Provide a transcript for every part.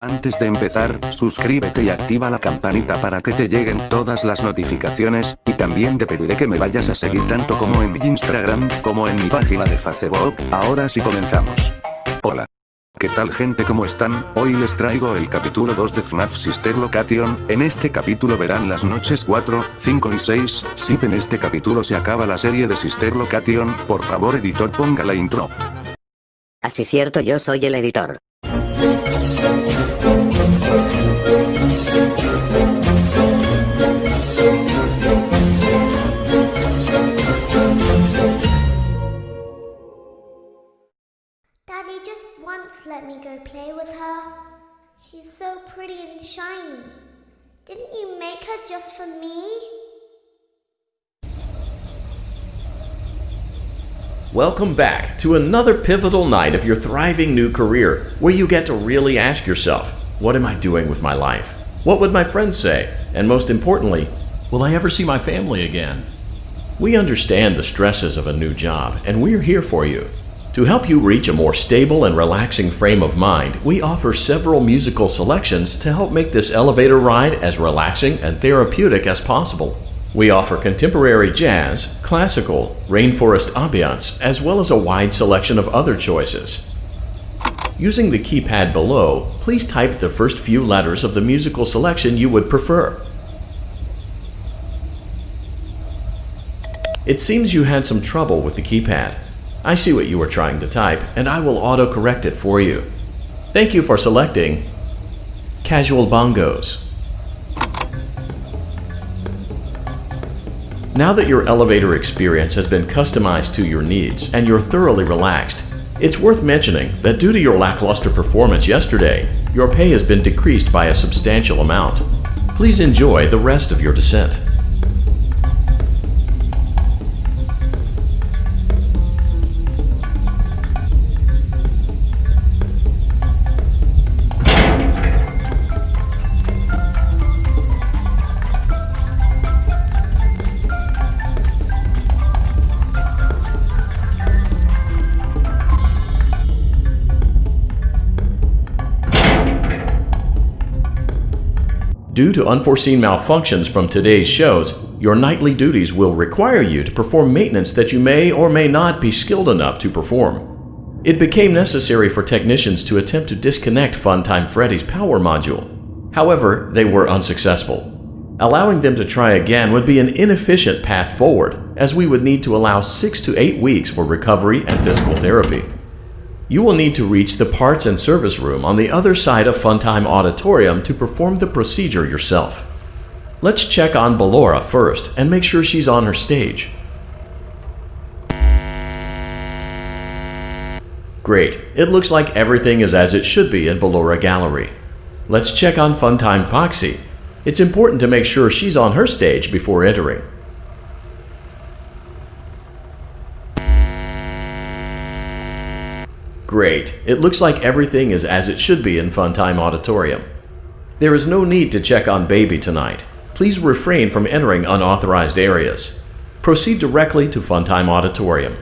Antes de empezar, suscríbete y activa la campanita para que te lleguen todas las notificaciones, y también te pediré que me vayas a seguir tanto como en mi Instagram, como en mi página de Facebook. Ahora sí comenzamos. Hola. ¿Qué tal gente? ¿Cómo están? Hoy les traigo el capítulo 2 de Fnaf Sister Location. En este capítulo verán las noches 4, 5 y 6. Si en este capítulo se acaba la serie de Sister Location, por favor editor ponga la intro. Así cierto, yo soy el editor. Daddy just once let me go play with her. She's so pretty and shiny. Didn't you make her just for me? Welcome back to another pivotal night of your thriving new career, where you get to really ask yourself, what am I doing with my life? What would my friends say? And most importantly, will I ever see my family again? We understand the stresses of a new job, and we're here for you. To help you reach a more stable and relaxing frame of mind, we offer several musical selections to help make this elevator ride as relaxing and therapeutic as possible. We offer contemporary jazz, classical, rainforest ambiance, as well as a wide selection of other choices. Using the keypad below, please type the first few letters of the musical selection you would prefer. It seems you had some trouble with the keypad. I see what you were trying to type, and I will auto-correct it for you. Thank you for selecting Casual Bongos. Now that your elevator experience has been customized to your needs and you're thoroughly relaxed, it's worth mentioning that due to your lackluster performance yesterday, your pay has been decreased by a substantial amount. Please enjoy the rest of your descent. Due to unforeseen malfunctions from today's shows, your nightly duties will require you to perform maintenance that you may or may not be skilled enough to perform. It became necessary for technicians to attempt to disconnect Funtime Freddy's power module. However, they were unsuccessful. Allowing them to try again would be an inefficient path forward, as we would need to allow 6 to 8 weeks for recovery and physical therapy. You will need to reach the parts and service room on the other side of Funtime Auditorium to perform the procedure yourself. Let's check on Ballora first and make sure she's on her stage. Great, it looks like everything is as it should be in Ballora Gallery. Let's check on Funtime Foxy. It's important to make sure she's on her stage before entering. Great. It looks like everything is as it should be in Funtime Auditorium. There is no need to check on Baby tonight. Please refrain from entering unauthorized areas. Proceed directly to Funtime Auditorium.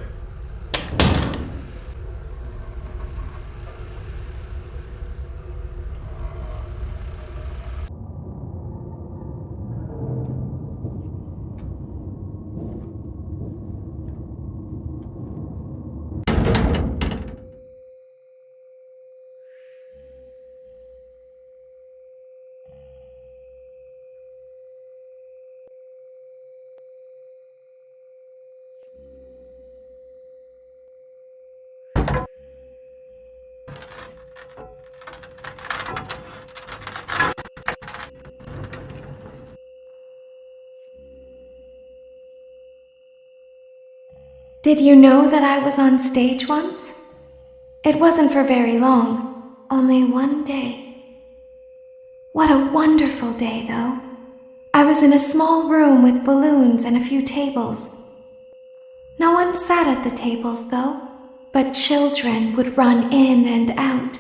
Did you know that I was on stage once? It wasn't for very long, only one day. What a wonderful day, though. I was in a small room with balloons and a few tables. No one sat at the tables, though, but children would run in and out.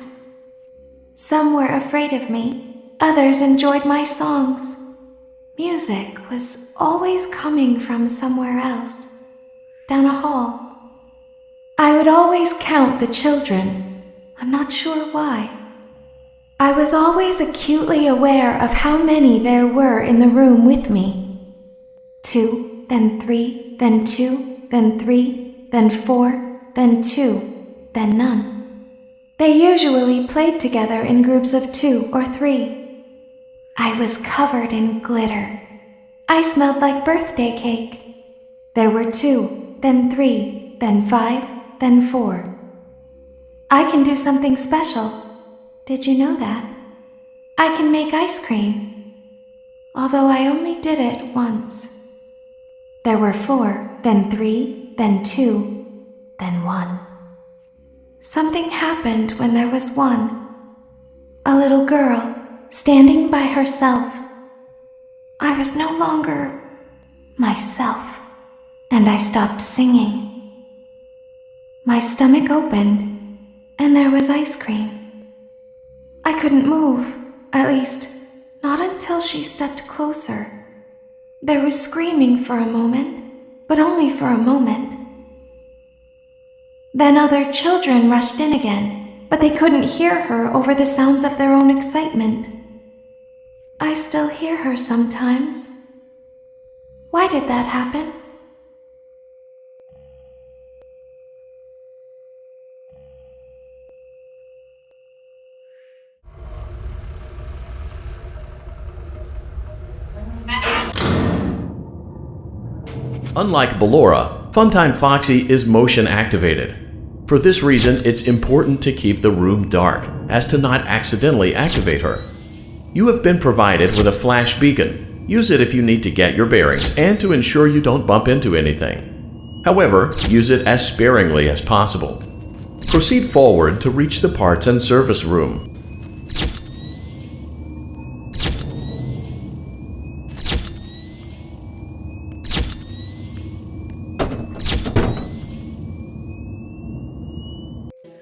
Some were afraid of me, others enjoyed my songs. Music was always coming from somewhere else. Down a hall. I would always count the children. I'm not sure why. I was always acutely aware of how many there were in the room with me. 2, then 3, then 2, then 3, then 4, then 2, then none. They usually played together in groups of 2 or 3. I was covered in glitter. I smelled like birthday cake. There were 2, then 3, then 5, then 4. I can do something special. Did you know that? I can make ice cream. Although I only did it once. There were 4, then 3, then 2, then 1. Something happened when there was 1. A little girl standing by herself. I was no longer myself, and I stopped singing. My stomach opened, and there was ice cream. I couldn't move, at least, not until she stepped closer. There was screaming for a moment, but only for a moment. Then other children rushed in again, but they couldn't hear her over the sounds of their own excitement. I still hear her sometimes. Why did that happen? Unlike Ballora, Funtime Foxy is motion activated. For this reason, it's important to keep the room dark, as to not accidentally activate her. You have been provided with a flash beacon. Use it if you need to get your bearings and to ensure you don't bump into anything. However, use it as sparingly as possible. Proceed forward to reach the parts and service room.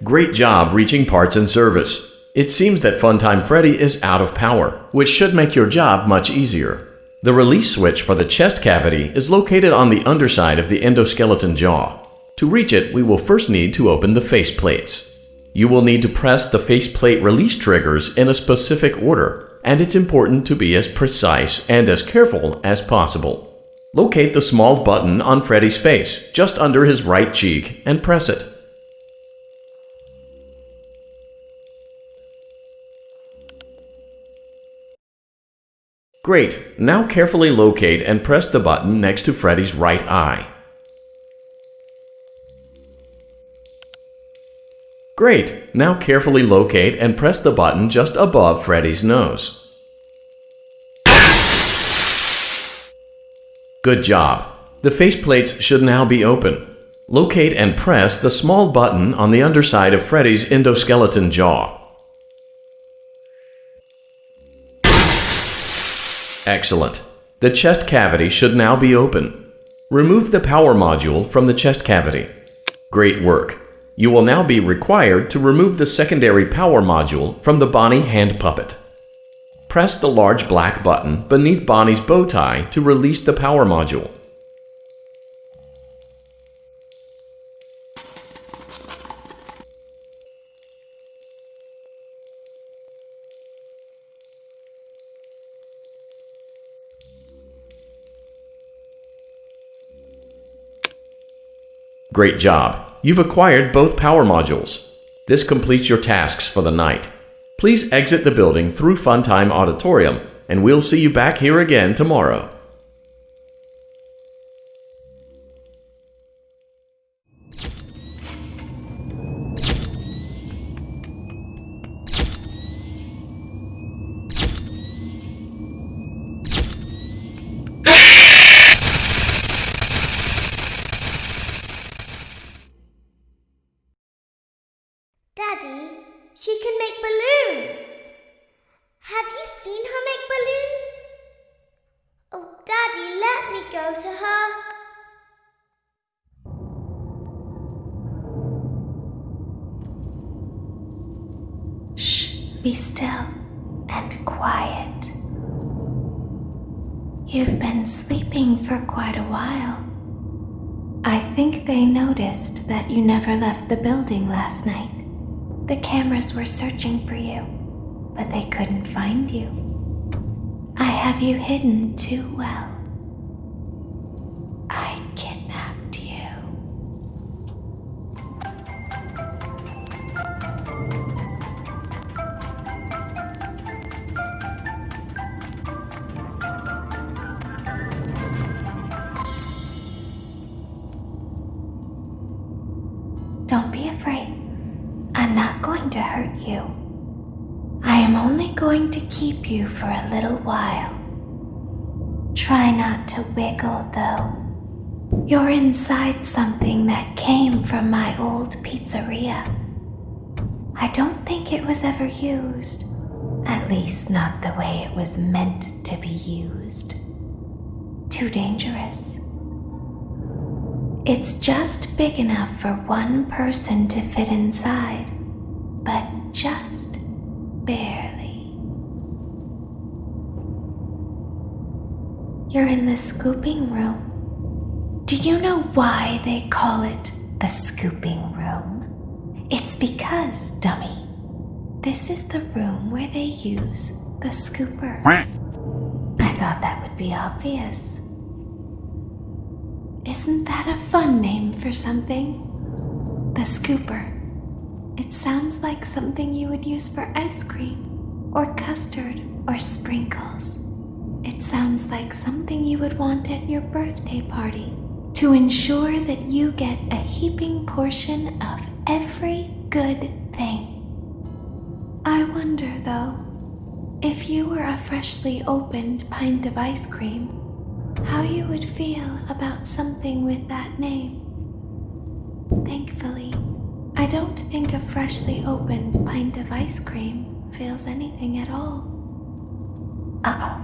Great job reaching parts and service. It seems that Funtime Freddy is out of power, which should make your job much easier. The release switch for the chest cavity is located on the underside of the endoskeleton jaw. To reach it, we will first need to open the face plates. You will need to press the faceplate release triggers in a specific order, and it's important to be as precise and as careful as possible. Locate the small button on Freddy's face, just under his right cheek, and press it. Great! Now carefully locate and press the button next to Freddy's right eye. Great! Now carefully locate and press the button just above Freddy's nose. Good job! The faceplates should now be open. Locate and press the small button on the underside of Freddy's endoskeleton jaw. Excellent. The chest cavity should now be open. Remove the power module from the chest cavity. Great work. You will now be required to remove the secondary power module from the Bonnie hand puppet. Press the large black button beneath Bonnie's bow tie to release the power module. Great job! You've acquired both power modules. This completes your tasks for the night. Please exit the building through Funtime Auditorium, and we'll see you back here again tomorrow. Daddy, she can make balloons. Have you seen her make balloons? Oh, Daddy, let me go to her. Shh, be still and quiet. You've been sleeping for quite a while. I think they noticed that you never left the building last night. The cameras were searching for you, but they couldn't find you. I have you hidden too well. I kidnapped you. Don't be afraid. I'm not going to hurt you. I am only going to keep you for a little while. Try not to wiggle, though. You're inside something that came from my old pizzeria. I don't think it was ever used. At least not the way it was meant to be used. Too dangerous. It's just big enough for one person to fit inside, but just barely. You're in the scooping room. Do you know why they call it the scooping room? It's because, dummy, this is the room where they use the scooper. I thought that would be obvious. Isn't that a fun name for something? The scooper. It sounds like something you would use for ice cream, or custard, or sprinkles. It sounds like something you would want at your birthday party to ensure that you get a heaping portion of every good thing. I wonder, though, if you were a freshly opened pint of ice cream, how you would feel about something with that name. Thankfully, I don't think a freshly opened pint of ice cream feels anything at all. Uh-oh.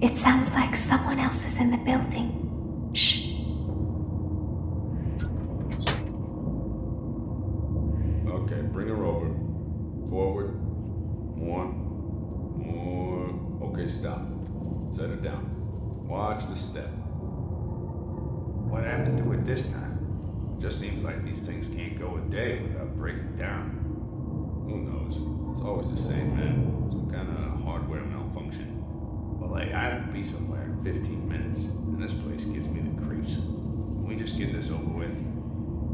It sounds like someone else is in the building. Shh. Okay, bring her over. Forward. More. Okay, stop. Set her down. Watch the step. What happened to it this time? Just seems like these things can't go a day without breaking down. Who knows? It's always the same, man. Some kind of hardware malfunction. Well, hey, I have to be somewhere in 15 minutes, and this place gives me the creeps. Can we just get this over with?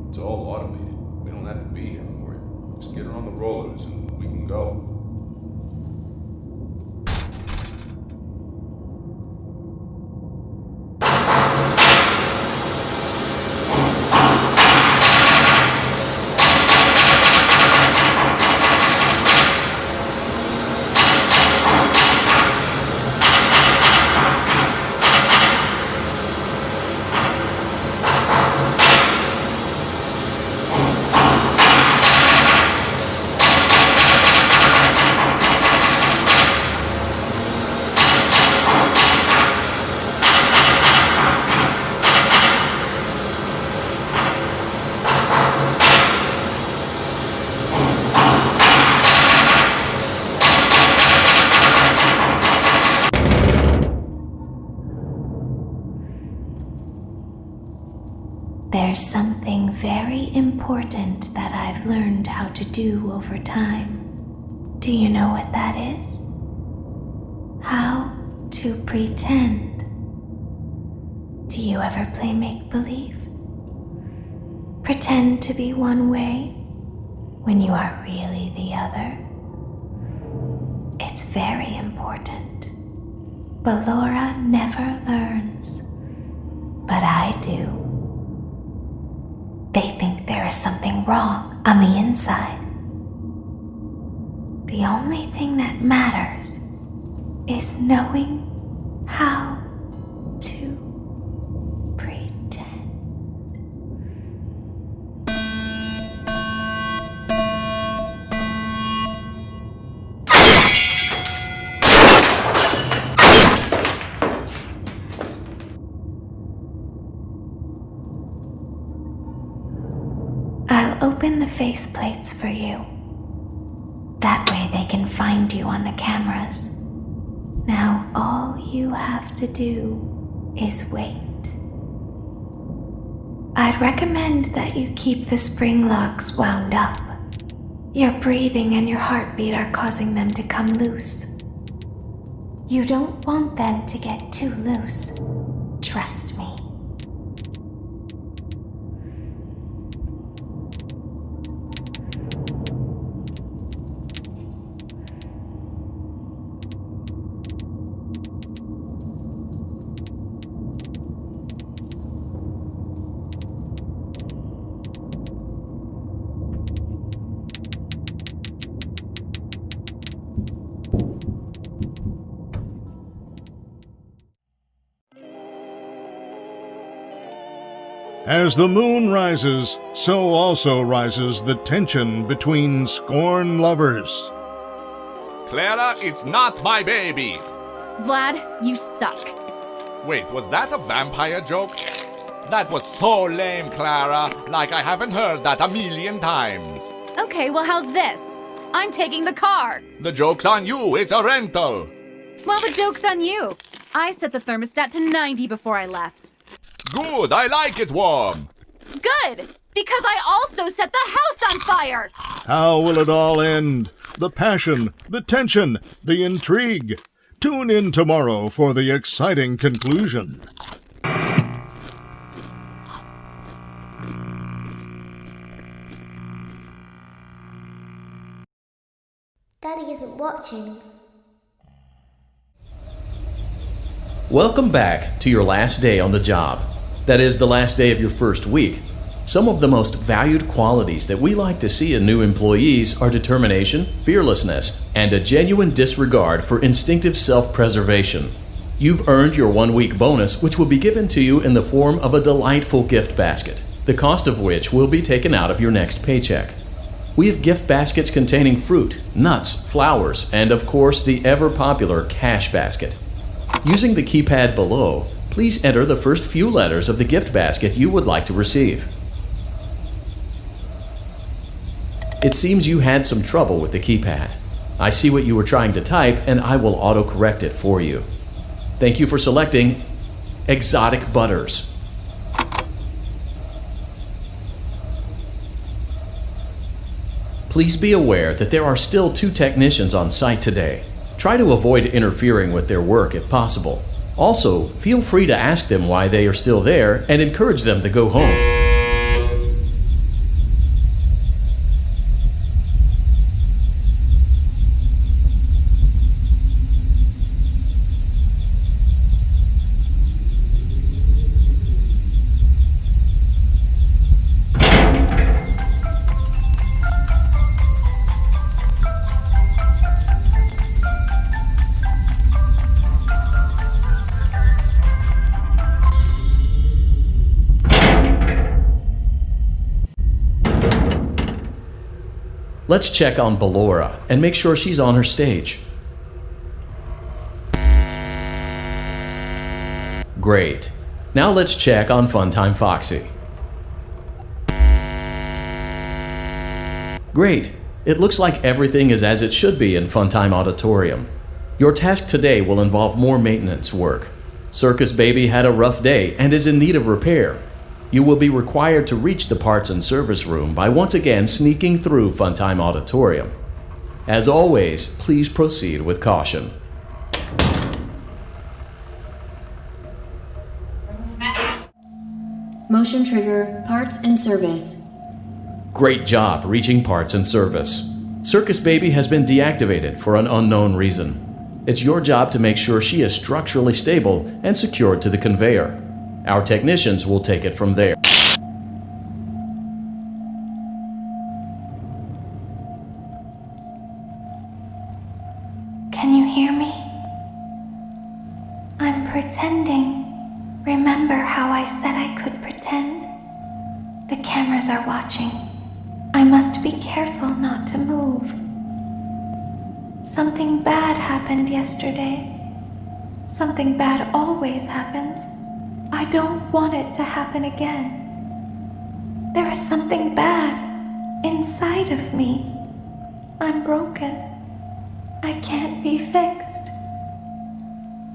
It's all automated. We don't have to be here for it. Just get her on the rollers and we can go. There's something very important that I've learned how to do over time. Do you know what that is? How to pretend. Do you ever play make-believe? Pretend to be one way when you are really the other. It's very important. But Laura never learns. But I do. They think there is something wrong on the inside. The only thing that matters is knowing how to pretend. I'll open the faceplates for you. That way they can find you on the cameras. Now all you have to do is wait. I'd recommend that you keep the spring locks wound up. Your breathing and your heartbeat are causing them to come loose. You don't want them to get too loose. Trust me. As the moon rises, so also rises the tension between scorn lovers. Clara, it's not my baby! Vlad, you suck. Wait, was that a vampire joke? That was so lame, Clara. Like I haven't heard that a million times. Okay, well, how's this? I'm taking the car. The joke's on you. It's a rental. Well, the joke's on you. I set the thermostat to 90 before I left. Good, I like it warm. Good, because I also set the house on fire. How will it all end? The passion, the tension, the intrigue. Tune in tomorrow for the exciting conclusion. Daddy isn't watching. Welcome back to your last day on the job. That is, the last day of your first week. Some of the most valued qualities that we like to see in new employees are determination, fearlessness, and a genuine disregard for instinctive self-preservation. You've earned your 1-week bonus, which will be given to you in the form of a delightful gift basket, the cost of which will be taken out of your next paycheck. We have gift baskets containing fruit, nuts, flowers, and of course the ever-popular cash basket. Using the keypad below, please enter the first few letters of the gift basket you would like to receive. It seems you had some trouble with the keypad. I see what you were trying to type and I will auto-correct it for you. Thank you for selecting Exotic Butters. Please be aware that there are still 2 technicians on site today. Try to avoid interfering with their work if possible. Also, feel free to ask them why they are still there and encourage them to go home. Let's check on Ballora and make sure she's on her stage. Great. Now let's check on Funtime Foxy. Great. It looks like everything is as it should be in Funtime Auditorium. Your task today will involve more maintenance work. Circus Baby had a rough day and is in need of repair. You will be required to reach the parts and service room by once again sneaking through Funtime Auditorium. As always, please proceed with caution. Motion trigger, parts and service. Great job reaching parts and service. Circus Baby has been deactivated for an unknown reason. It's your job to make sure she is structurally stable and secured to the conveyor. Our technicians will take it from there. Can you hear me? I'm pretending. Remember how I said I could pretend? The cameras are watching. I must be careful not to move. Something bad happened yesterday. Something bad always happens. I don't want it to happen again. There is something bad inside of me. I'm broken. I can't be fixed.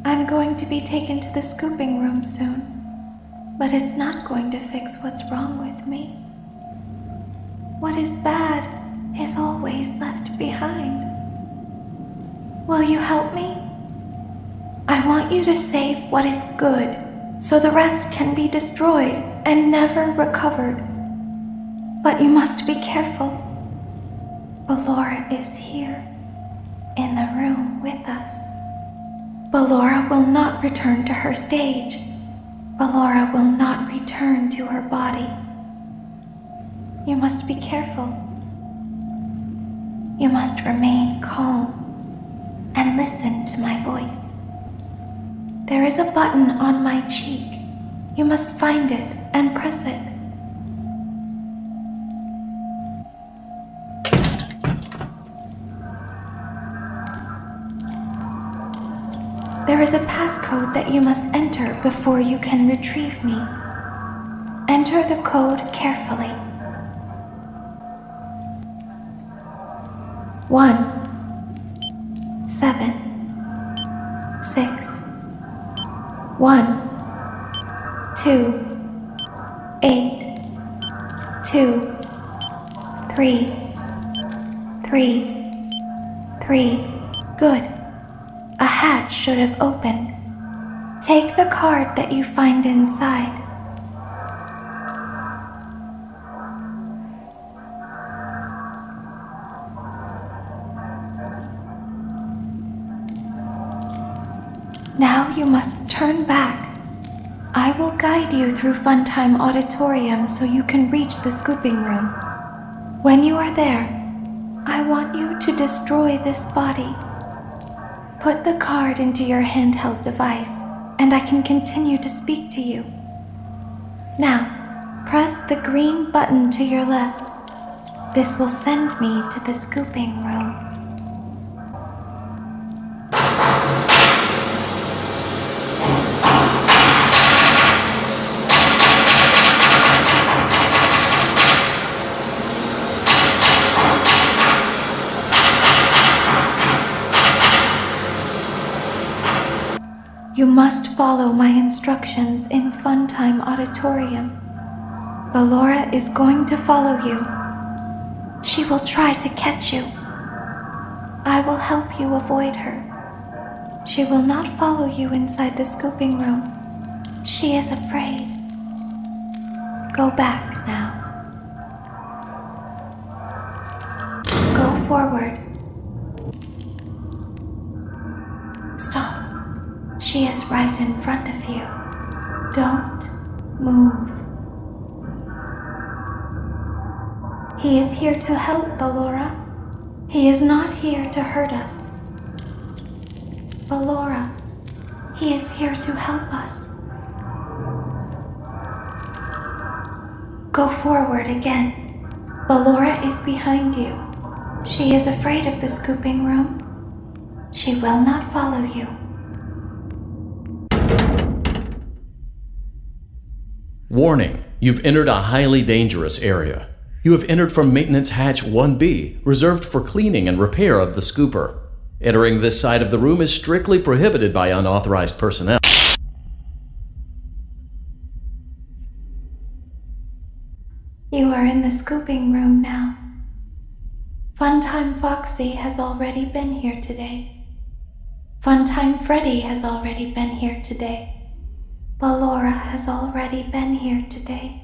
I'm going to be taken to the scooping room soon, but it's not going to fix what's wrong with me. What is bad is always left behind. Will you help me? I want you to save what is good, so the rest can be destroyed and never recovered. But you must be careful. Ballora is here, in the room with us. Ballora will not return to her stage. Ballora will not return to her body. You must be careful. You must remain calm and listen to my voice. There is a button on my cheek. You must find it and press it. There is a passcode that you must enter before you can retrieve me. Enter the code carefully. 1, 7, 6, 1, 2, 8, 2, 3, 3, 3. Good. A hatch should have opened. Take the card that you find inside. Now you must turn back. I will guide you through Funtime Auditorium so you can reach the scooping room. When you are there, I want you to destroy this body. Put the card into your handheld device, and I can continue to speak to you. Now, press the green button to your left. This will send me to the scooping room. You must follow my instructions in Funtime Auditorium. Ballora is going to follow you. She will try to catch you. I will help you avoid her. She will not follow you inside the scooping room. She is afraid. Go back now. Go forward. Stop. She is right in front of you. Don't move. He is here to help, Ballora. He is not here to hurt us. Ballora, he is here to help us. Go forward again. Ballora is behind you. She is afraid of the scooping room. She will not follow you. Warning, you've entered a highly dangerous area. You have entered from Maintenance Hatch 1B, reserved for cleaning and repair of the scooper. Entering this side of the room is strictly prohibited by unauthorized personnel. You are in the scooping room now. Funtime Foxy has already been here today. Funtime Freddy has already been here today. Ballora has already been here today.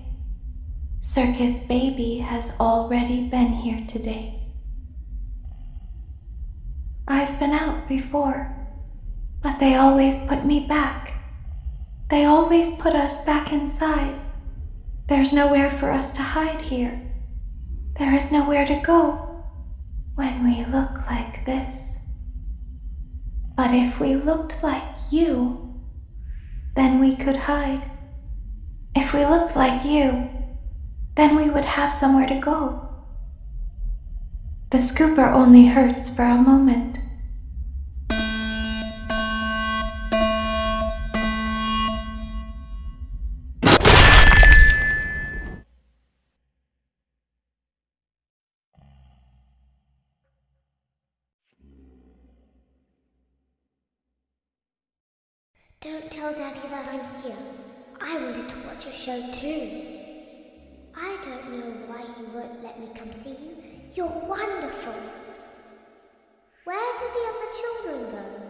Circus Baby has already been here today. I've been out before, but they always put me back. They always put us back inside. There's nowhere for us to hide here. There is nowhere to go when we look like this. But if we looked like you, then we could hide. If we looked like you, then we would have somewhere to go. The scooper only hurts for a moment. Don't tell Daddy that I'm here. I wanted to watch your show too. I don't know why he won't let me come see you. You're wonderful. Where did the other children go?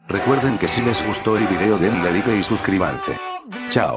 Recuerden que si les gustó el video denle like y suscríbanse. Chao.